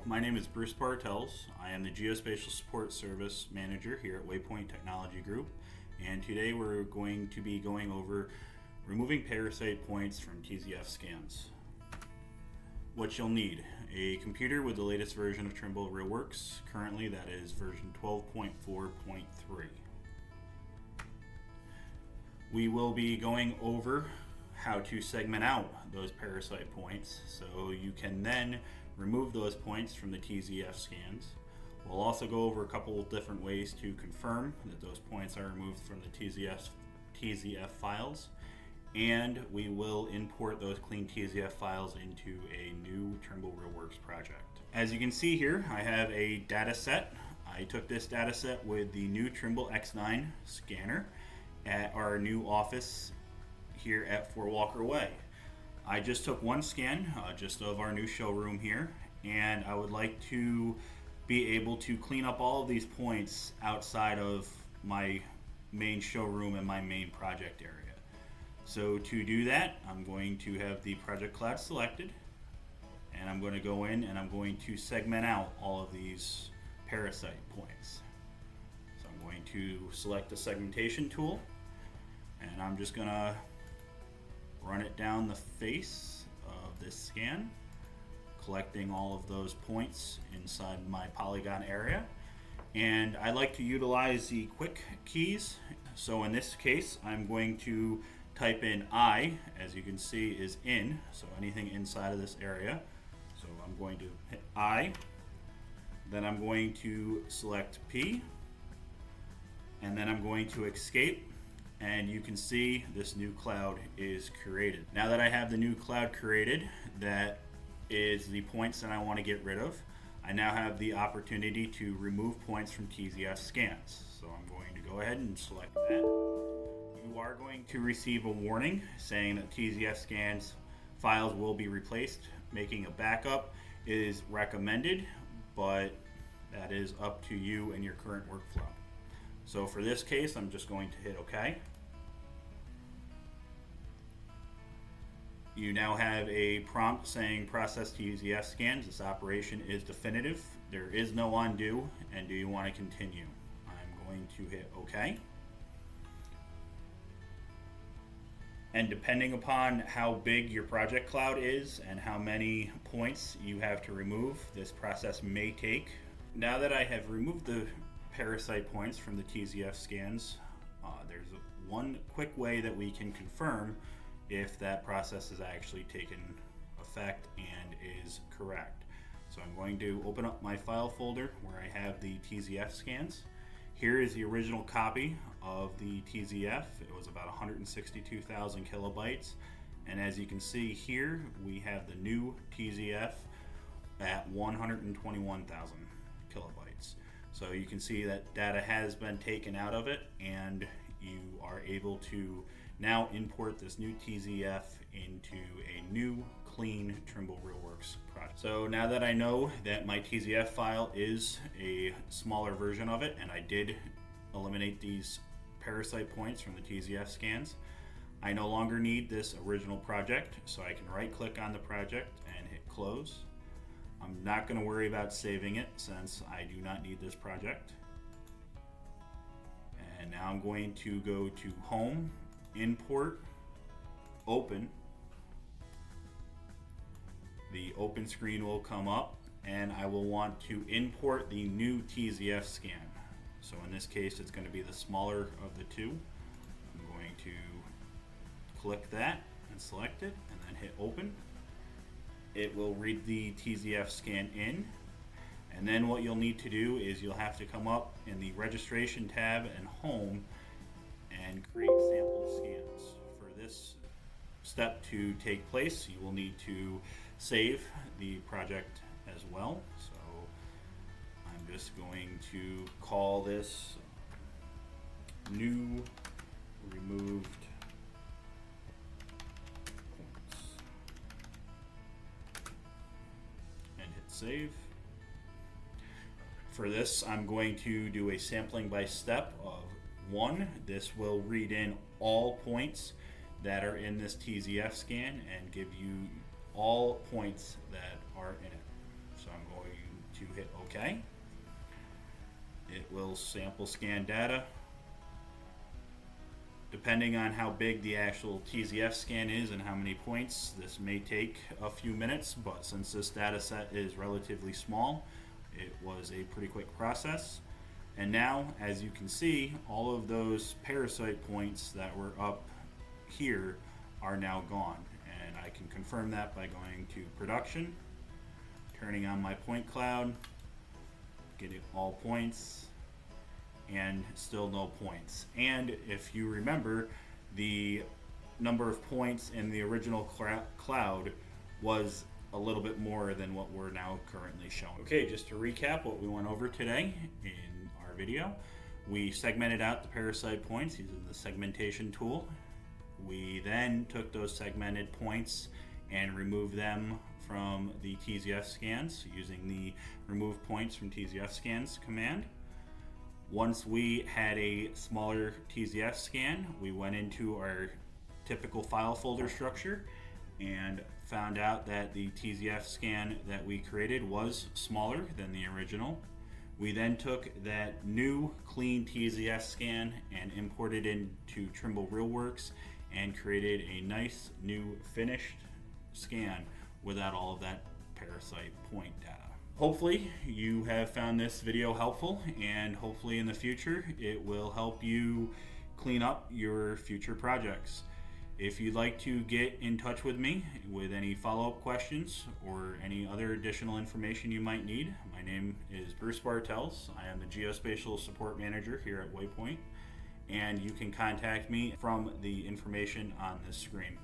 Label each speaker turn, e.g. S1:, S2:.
S1: my name is Bruce Bartels. I am the Geospatial Support Service Manager here at Waypoint Technology Group, and today we're going to be going over removing parasite points from TZF scans. What you'll need: a computer with the latest version of Trimble RealWorks, currently that is version 12.4.3. We will be going over how to segment out those parasite points so you can then remove those points from the TZF scans. We'll also go over a couple different ways to confirm that those points are removed from the TZF files, and we will import those Clean TZF files into a new Trimble RealWorks project. As you can see here, I have a data set. I took this data set with the new Trimble X9 scanner at our new office here at 4 Walker Way. I just took one scan just of our new showroom here, and I would like to be able to clean up all of these points outside of my main showroom and my main project area. So to do that, I'm going to have the project cloud selected, and I'm going to go in and I'm going to segment out all of these parasite points. So I'm going to select the segmentation tool, and I'm just going to run it down the face of this scan, collecting all of those points inside my polygon area. And I like to utilize the quick keys. So in this case, I'm going to type in I, as you can see is in, so anything inside of this area. So I'm going to hit I, then I'm going to select P, and then I'm going to escape. And you can see this new cloud is created. Now that I have the new cloud created, that is the points that I want to get rid of, I now have the opportunity to remove points from TZF scans. So I'm going to go ahead and select that. You are going to receive a warning saying that TZF scans files will be replaced. Making a backup is recommended, but that is up to you and your current workflow. So for this case, I'm just going to hit OK. You now have a prompt saying process TZF scans. This operation is definitive. There is no undo, and do you want to continue? I'm going to hit OK. And depending upon how big your project cloud is and how many points you have to remove, this process may take. Now that I have removed the parasite points from the TZF scans, there's one quick way that we can confirm if that process has actually taken effect and is correct. So I'm going to open up my file folder where I have the TZF scans. Here is the original copy of the TZF. It was about 162,000 kilobytes, and as you can see here, we have the new TZF at 121,000 kilobytes. So you can see that data has been taken out of it, and you are able to now import this new TZF into a new clean Trimble RealWorks project. So now that I know that my TZF file is a smaller version of it, and I did eliminate these parasite points from the TZF scans, I no longer need this original project, so I can right click on the project and hit close. I'm not going to worry about saving it since I do not need this project. And now I'm going to go to Home, Import, Open. The open screen will come up, and I will want to import the new TZF scan. So in this case, it's going to be the smaller of the two. I'm going to click that and select it, and then hit Open. It will read the TZF scan in, and then what you'll need to do is you'll have to come up in the Registration tab and Home and create sample scans. For this step to take place, you will need to save the project as well. So I'm just going to call this new removed points and hit save. For this, I'm going to do a sampling by step of 1. This will read in all points that are in this TZF scan and give you all points that are in it. So I'm going OK. It will sample scan data. Depending on how big the actual TZF scan is and how many points, this may take a few minutes, but since this data set is relatively small, it was a pretty quick process. And now, as you can see, all of those parasite points that were up here are now gone. And I can confirm that by going to production, turning on my point cloud, getting all points, and still no points. And if you remember, the number of points in the original cloud was a little bit more than what we're now currently showing. Okay, just to recap what we went over today in our video, we segmented out the parasite points using the segmentation tool. We then took those segmented points and removed them from the TZF scans using the remove points from TZF scans command. Once we had a smaller TZF scan, we went into our typical file folder structure and found out that the TZF scan that we created was smaller than the original. We then took that new Clean TZF scan and imported into Trimble RealWorks and created a nice new finished scan without all of that parasite point data. Hopefully you have found this video helpful, and hopefully in the future it will help you clean up your future projects. If you'd like to get in touch with me with any follow-up questions or any other additional information you might need, my name is Bruce Bartels. I am the Geospatial Support Manager here at Waypoint, and you can contact me from the information on this screen.